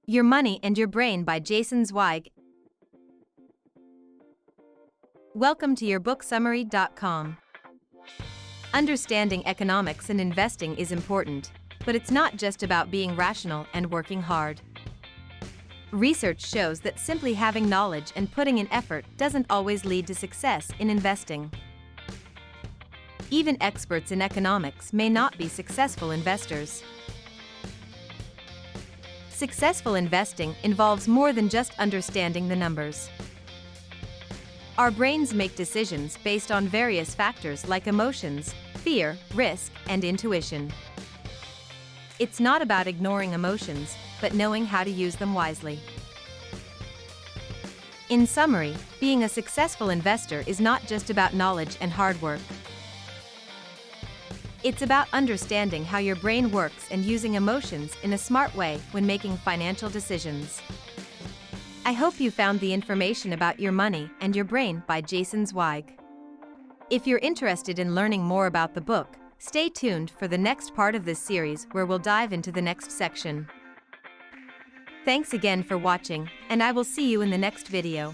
Your Money and Your Brain by Zweig. Welcome to yourbooksummary.com. Understanding economics and investing is important, but it's not just about being rational and working hard. Research shows that simply having knowledge and putting in effort doesn't always lead to success in investing. Even experts in economics may not be successful investors. Successful investing involves more than just understanding the numbers. Our brains make decisions based on various factors like emotions, fear, risk, and intuition. It's not about ignoring emotions, but knowing how to use them wisely. In summary, being a successful investor is not just about knowledge and hard work. It's about understanding how your brain works and using emotions in a smart way when making financial decisions. I hope you found the information about Your Money and Your Brain by Zweig. If you're interested in learning more about the book, stay tuned for the next part of this series where we'll dive into the next section. Thanks again for watching, and I will see you in the next video.